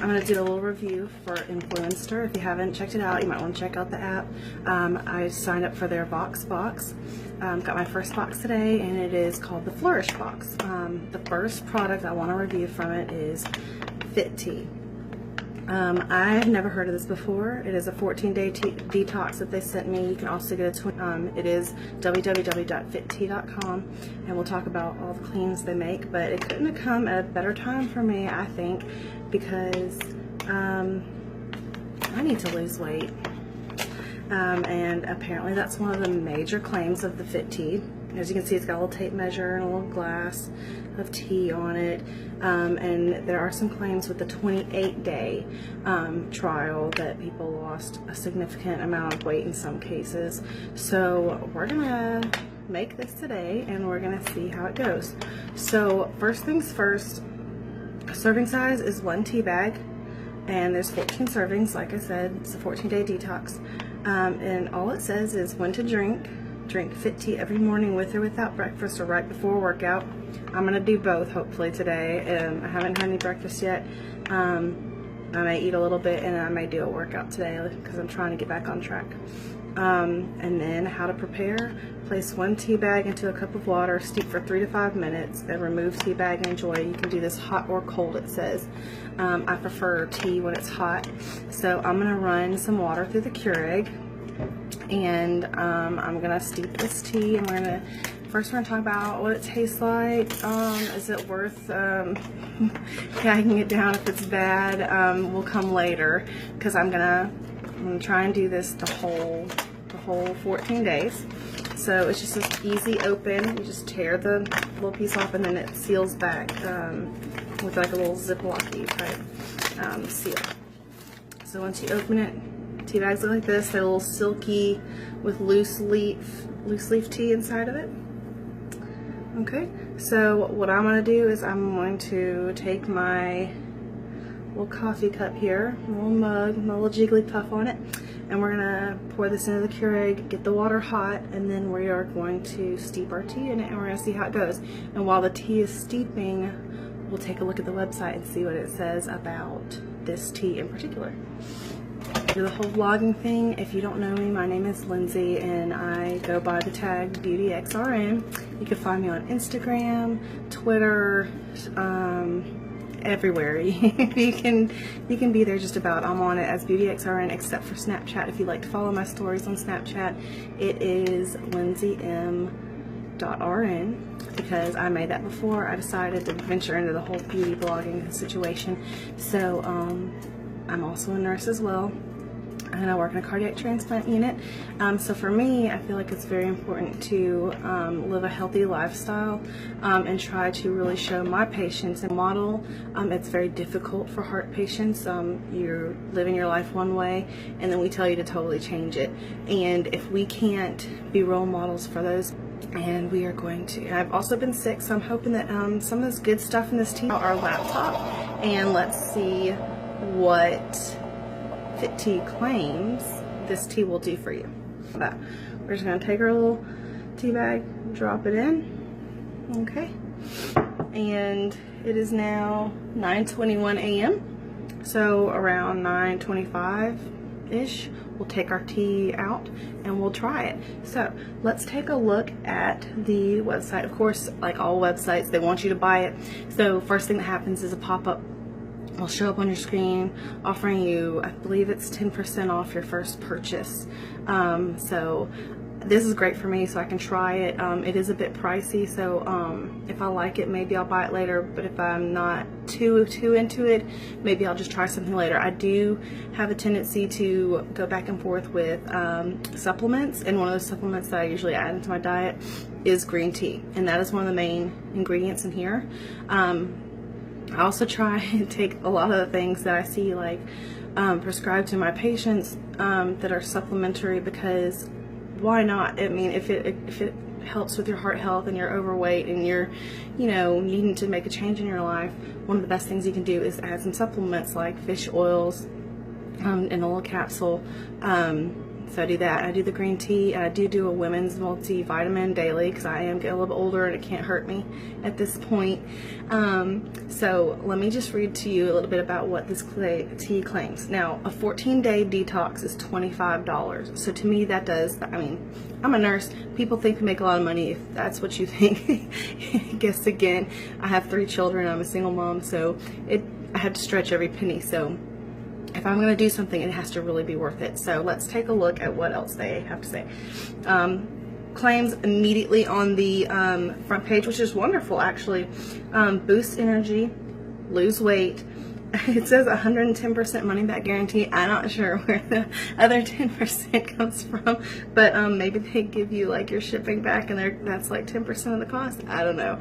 I'm going to do a little review for Influenster. If you haven't checked it out, you might want to check out the app. I signed up for their Vox box. Got my first box today, and it is called the Flourish box. The first product I want to review from it is fittea. I've never heard of this before. It is a 14-day detox that they sent me. You can also get it is www.fittea.com, and we'll talk about all the cleans they make. But it couldn't have come at a better time for me, I think, because I need to lose weight. And apparently that's one of the major claims of the fittea. As you can see, it's got a little tape measure and a little glass of tea on it. And there are some claims with the 28-day trial that people lost a significant amount of weight in some cases. So we're gonna make this today and we're gonna see how it goes. So first things first, serving size is 1 tea bag, and there's 14 servings. Like I said, it's a 14-day detox. And all it says is when to drink. Drink fittea every morning with or without breakfast or right before a workout. I'm going to do both hopefully today. I haven't had any breakfast yet. I may eat a little bit and I may do a workout today because I'm trying to get back on track. And then how to prepare. Place 1 tea bag into a cup of water, steep for 3 to 5 minutes, then remove tea bag and enjoy. You can do this hot or cold, it says. I prefer tea when it's hot. So I'm going to run some water through the Keurig. And I'm gonna steep this tea, and we're gonna talk about what it tastes like. Is it worth gagging it down if it's bad? Will come later, because I'm gonna try and do this the whole 14 days. So it's just this easy open. You just tear the little piece off, and then it seals back with like a little Ziploc-y type seal. So once you open it, tea bags look like this. They're a little silky with loose leaf tea inside of it. Okay, so what I'm going to do is I'm going to take my little coffee cup here, a little mug, my little Jigglypuff on it, and we're going to pour this into the Keurig, get the water hot, and then we are going to steep our tea in it, and we're going to see how it goes. And while the tea is steeping, we'll take a look at the website and see what it says about this tea in particular. Do the whole vlogging thing. If you don't know me, my name is Lindsay and I go by the tag BeautyXRN. You can find me on Instagram, Twitter, everywhere. you can be there just about. I'm on it as BeautyXRN except for Snapchat. If you like to follow my stories on Snapchat, it is LindsayM.RN, because I made that before I decided to venture into the whole beauty blogging situation. So I'm also a nurse as well, and I work in a cardiac transplant unit. So for me, I feel like it's very important to live a healthy lifestyle and try to really show my patients and model. It's very difficult for heart patients. You're living your life one way, and then we tell you to totally change it. And if we can't be role models for those, and we are going to. I've also been sick, so I'm hoping that some of this good stuff in this tea, our laptop, and let's see what fittea claims this tea will do for you. We're just going to take our little tea bag, drop it in. Okay, and it is now 9:21 a.m. so around 9:25-ish we'll take our tea out and we'll try it. So let's take a look at the website. Of course, like all websites, they want you to buy it. So first thing that happens is a pop-up will show up on your screen offering you, I believe it's 10% off your first purchase. So this is great for me, so I can try it. It is a bit pricey, so if I like it, maybe I'll buy it later, but if I'm not too into it, maybe I'll just try something later. I do have a tendency to go back and forth with supplements, and one of those supplements that I usually add into my diet is green tea, and that is one of the main ingredients in here. I also try and take a lot of the things that I see like prescribed to my patients that are supplementary, because why not? I mean, if it helps with your heart health and you're overweight and you're, you know, needing to make a change in your life, one of the best things you can do is add some supplements like fish oils in a little capsule. So I do that. I do the green tea, and I do a women's multivitamin daily because I am getting a little bit older and it can't hurt me at this point. So let me just read to you a little bit about what this tea claims. Now, a 14-day detox is $25. So to me, that does, I mean, I'm a nurse. People think they make a lot of money. If that's what you think, guess again. I have 3 children. I'm a single mom, so I had to stretch every penny. So if I'm going to do something, it has to really be worth it. So let's take a look at what else they have to say. Claims immediately on the front page, which is wonderful actually. Boost energy, lose weight. It says 110% money back guarantee. I'm not sure where the other 10% comes from, but maybe they give you like your shipping back and that's like 10% of the cost. I don't know.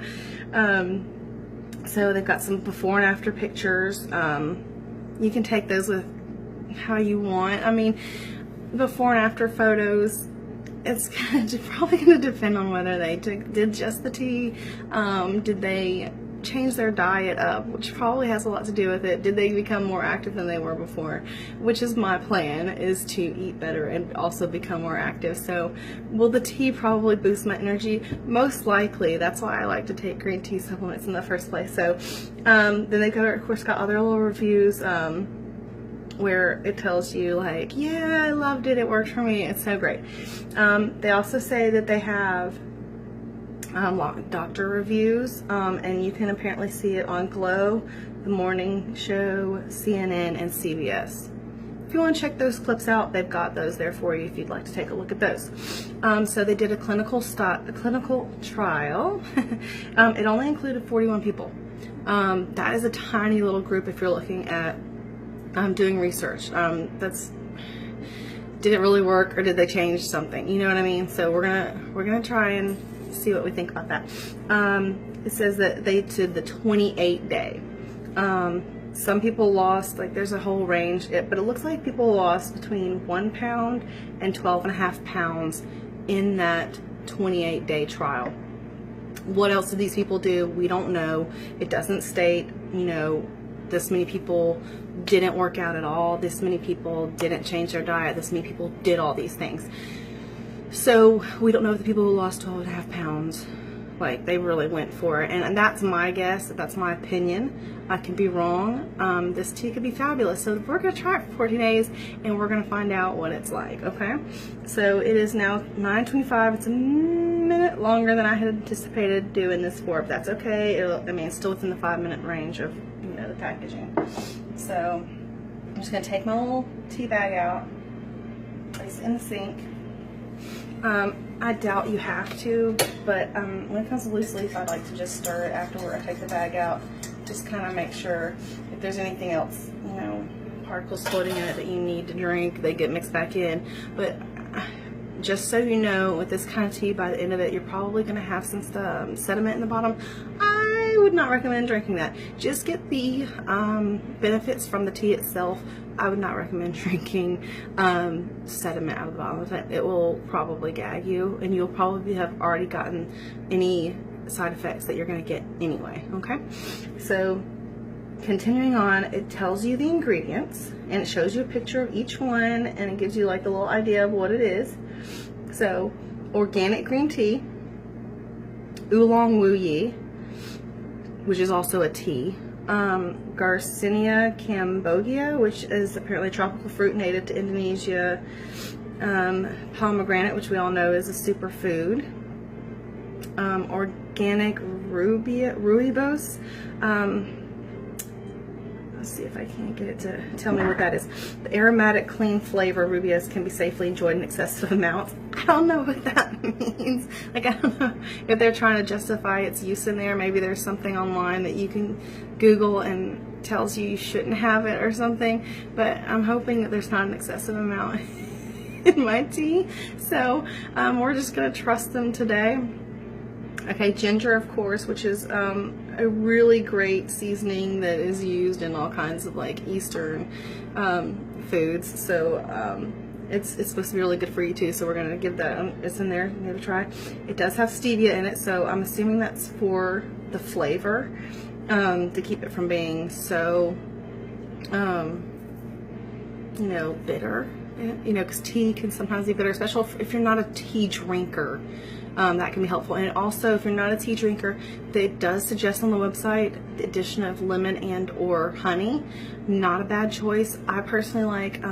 So they've got some before and after pictures. You can take those with how you want. I mean, before and after photos, it's probably going to depend on whether they did just the tea. Did they change their diet up, which probably has a lot to do with it. Did they become more active than they were before? Which is my plan, is to eat better and also become more active. So will the tea probably boost my energy? Most likely. That's why I like to take green tea supplements in the first place. So then they've got, of course, got other little reviews where it tells you like, yeah, I loved it, it worked for me, it's so great. They also say that they have doctor reviews, and you can apparently see it on Glow, The Morning Show, CNN, and CBS. If you want to check those clips out, they've got those there for you if you'd like to take a look at those. So they did a clinical trial. It only included 41 people. That is a tiny little group if you're looking at doing research. Did it really work, or did they change something? You know what I mean? So we're gonna try and see what we think about that. It says that they did the 28-day. Some people lost, like there's a whole range, but it looks like people lost between 1 pound and 12.5 pounds in that 28-day trial. What else did these people do? We don't know. It doesn't state, you know, this many people didn't work out at all, this many people didn't change their diet, this many people did all these things. So we don't know if the people who lost 12.5 pounds, like they really went for it. And that's my guess, that's my opinion. I can be wrong. This tea could be fabulous. So we're gonna try it for 14 days and we're gonna find out what it's like, okay? So it is now 9:25. It's a minute longer than I had anticipated doing this for, but that's okay. I mean, it's still within the 5-minute range of, you know, the packaging. So I'm just gonna take my little tea bag out, place it in the sink. I doubt you have to, but when it comes to loose leaf, I like to just stir it afterward. I take the bag out, just kind of make sure if there's anything else, you know, particles floating in it that you need to drink, they get mixed back in. But just so you know, with this kind of tea, by the end of it, you're probably going to have some sediment in the bottom. I would not recommend drinking that. Just get the benefits from the tea itself. I would not recommend drinking sediment out of the bottom of it. It will probably gag you, and you'll probably have already gotten any side effects that you're going to get anyway, okay? So continuing on, it tells you the ingredients, and it shows you a picture of each one, and it gives you like a little idea of what it is. So, organic green tea, oolong wu yi, which is also a tea, Garcinia cambogia, which is apparently a tropical fruit native to Indonesia, pomegranate, which we all know is a superfood, organic rooibos. Let's see if I can get it to tell me what that is. The aromatic, clean flavor rooibos can be safely enjoyed in excessive amounts. I don't know what that means. Like, I don't know if they're trying to justify its use in there. Maybe there's something online that you can Google and tells you shouldn't have it or something. But I'm hoping that there's not an excessive amount in my tea. So we're just going to trust them today. Okay, ginger, of course, which is a really great seasoning that is used in all kinds of like Eastern foods. So it's supposed to be really good for you too. So we're gonna give that. It's in there. Give it a try. It does have stevia in it, so I'm assuming that's for the flavor, to keep it from being so you know, bitter. you know, because tea can sometimes be bitter, especially if you're not a tea drinker. That can be helpful. And also, if you're not a tea drinker, it does suggest on the website the addition of lemon and or honey. Not a bad choice. I personally like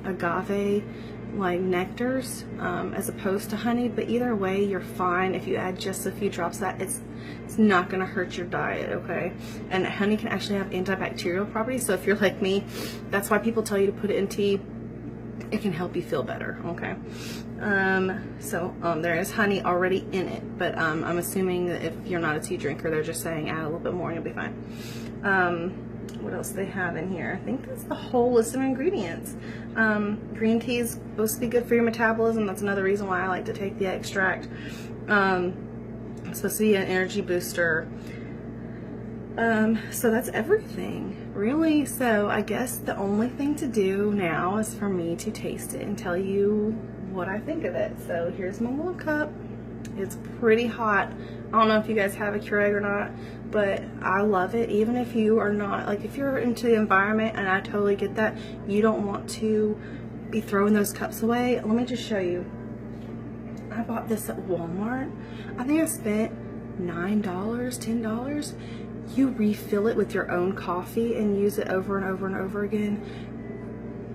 agave like nectars as opposed to honey, but either way you're fine if you add just a few drops of that. It's not going to hurt your diet, okay? And honey can actually have antibacterial properties, so if you're like me, that's why people tell you to put it in tea. It can help you feel better, okay? There is honey already in it, but I'm assuming that if you're not a tea drinker, they're just saying add a little bit more and you'll be fine. What else do they have in here? I think that's the whole list of ingredients. Green tea is supposed to be good for your metabolism. That's another reason why I like to take the extract. It's supposed to be an energy booster. So that's everything, really. So I guess the only thing to do now is for me to taste it and tell you what I think of it. So here's my little cup. It's pretty hot. I don't know if you guys have a Keurig or not, but I love it. Even if you are not, like if you're into the environment, and I totally get that, you don't want to be throwing those cups away. Let me just show you. I bought this at Walmart. I think I spent $9, $10. You refill it with your own coffee and use it over and over and over again.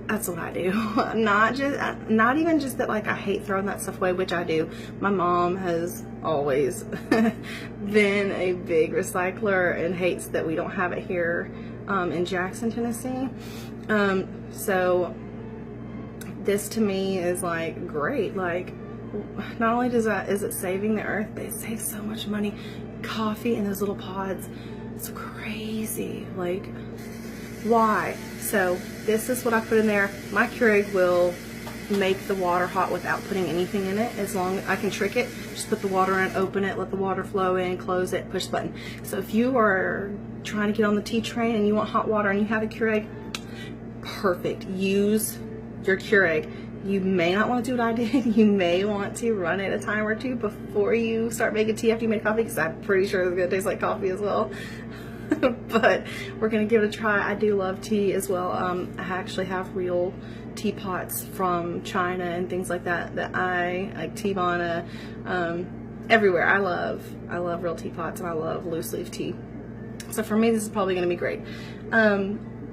That's what I do. Not even just that, like, I hate throwing that stuff away, which I do. My mom has always been a big recycler and hates that we don't have it here in Jackson, Tennessee. So this to me is like great. Like, not only is it saving the earth, but it saves so much money. Coffee in those little pods, it's crazy. Like, why? So this is what I put in there. My Keurig will make the water hot without putting anything in it, as long as I can trick it. Just put the water in, open it, let the water flow in, close it, push the button. So if you are trying to get on the tea train and you want hot water and you have a Keurig, perfect. Use your Keurig. You may not want to do what I did. You may want to run it a time or two before you start making tea after you make coffee, because I'm pretty sure it's going to taste like coffee as well. But we're going to give it a try. I do love tea as well. I actually have real teapots from China and things like that I like. Teavana, everywhere. I love real teapots, and I love loose leaf tea. So for me, this is probably going to be great.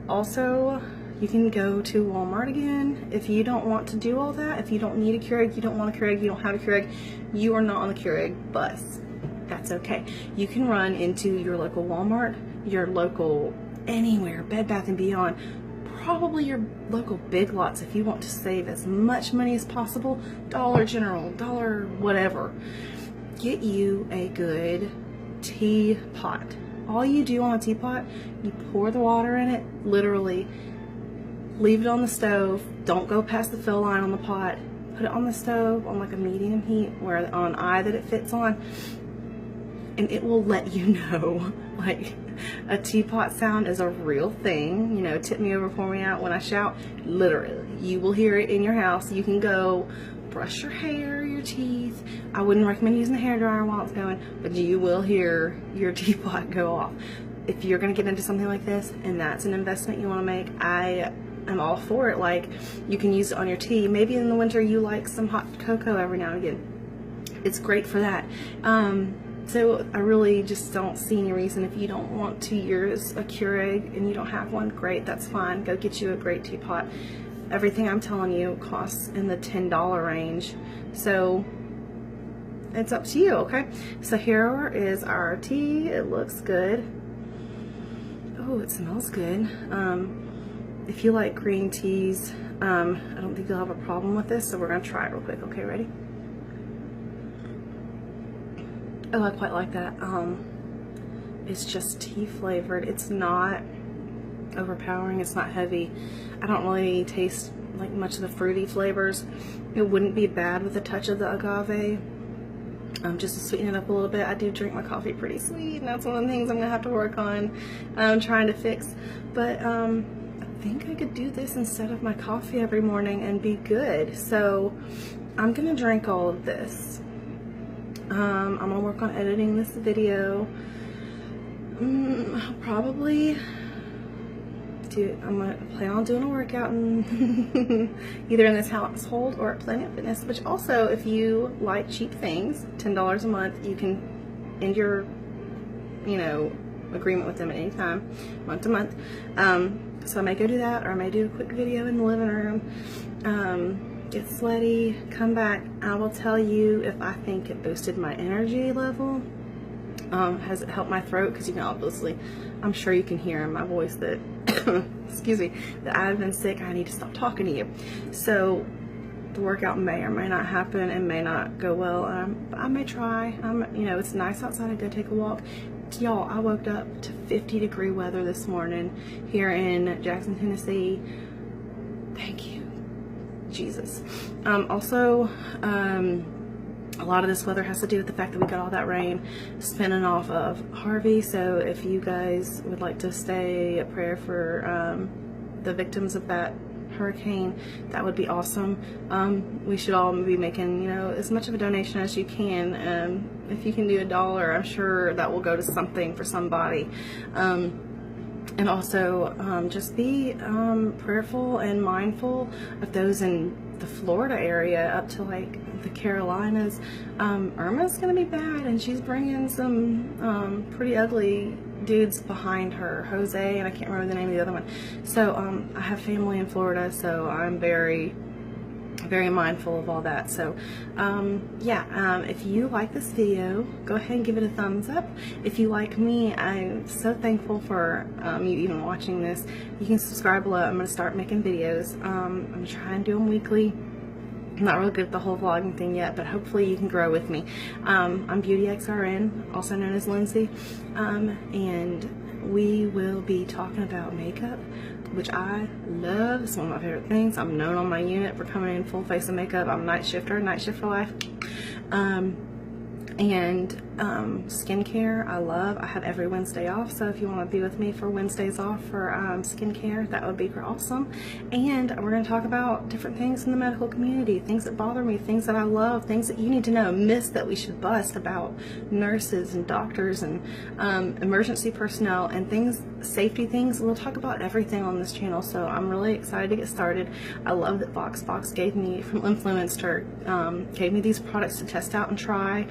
Also, you can go to Walmart again if you don't want to do all that. If you don't need a Keurig, you don't want a Keurig, you don't have a Keurig, you are not on the Keurig bus. That's okay. You can run into your local Walmart, your local anywhere, Bed Bath & Beyond, probably your local Big Lots if you want to save as much money as possible, Dollar General, Dollar whatever. Get you a good teapot. All you do on a teapot, you pour the water in it, literally, leave it on the stove, don't go past the fill line on the pot, put it on the stove on like a medium heat, where on an eye that it fits on, and it will let you know. Like, a teapot sound is a real thing. You know, tip me over, pour me out when I shout. Literally, you will hear it in your house. You can go brush your hair, your teeth. I wouldn't recommend using the hairdryer while it's going, but you will hear your teapot go off. If you're going to get into something like this, and that's an investment you want to make, I am all for it. Like, you can use it on your tea. Maybe in the winter you like some hot cocoa every now and again. It's great for that. So I really just don't see any reason, if you don't want to use a Keurig and you don't have one, great, that's fine. Go get you a great teapot. Everything I'm telling you costs in the $10 range. So it's up to you, okay? So here is our tea. It looks good. Oh, it smells good. If you like green teas, I don't think you'll have a problem with this, so we're gonna try it real quick. Okay, ready? Oh, I quite like that. It's just tea flavored. It's not overpowering. It's not heavy. I don't really taste like much of the fruity flavors. It wouldn't be bad with a touch of the agave. Just to sweeten it up a little bit. I do drink my coffee pretty sweet, and that's one of the things I'm gonna have to work on trying to fix. But I think I could do this instead of my coffee every morning and be good. So I'm gonna drink all of this. I'm gonna work on editing this video. Probably gonna plan on doing a workout in either in this household or at Planet Fitness. Which also, if you like cheap things, $10 a month, you can end your, you know, agreement with them at any time, month to month. So I may go do that, or I may do a quick video in the living room. Get sweaty, come back. I will tell you if I think it boosted my energy level. Has it helped my throat? Because you can obviously, I'm sure you can hear in my voice that, excuse me, that I've been sick. I need to stop talking to you. So the workout may or may not happen and may not go well. But I may try. You know, it's nice outside. I go take a walk. Y'all, I woke up to 50-degree weather this morning here in Jackson, Tennessee. Thank you, Jesus. Also, a lot of this weather has to do with the fact that we got all that rain spinning off of Harvey. So if you guys would like to say a prayer for the victims of that hurricane, that would be awesome. We should all be making, you know, as much of a donation as you can. If you can do $1, I'm sure that will go to something for somebody. And also just be prayerful and mindful of those in the Florida area up to like the Carolinas. Irma's gonna be bad, and she's bringing some pretty ugly dudes behind her, Jose, and I can't remember the name of the other one. So I have family in Florida, so I'm very mindful of all that. So yeah, if you like this video, go ahead and give it a thumbs up. If you like me, I'm so thankful for you even watching this. You can subscribe below. I'm going to start making videos. I'm going to try and do them weekly. I'm not really good at the whole vlogging thing yet, but hopefully you can grow with me. I'm BeautyXRN, also known as Lindsay, and we will be talking about makeup, which I love. It's one of my favorite things. I'm known on my unit for coming in full face of makeup. I'm a night shifter, night shift for life. And skincare, I love. I have every Wednesday off, so if you want to be with me for Wednesdays off for skincare, that would be awesome. And we're going to talk about different things in the medical community, things that bother me, things that I love, things that you need to know, myths that we should bust about nurses and doctors and emergency personnel and things, safety things. We'll talk about everything on this channel, so I'm really excited to get started. I love that VoxBox gave me, from influenster, gave me these products to test out and try.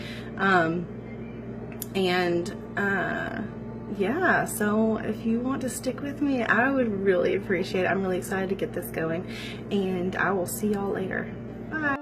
Yeah, so if you want to stick with me, I would really appreciate it. I'm really excited to get this going, and I will see y'all later. Bye.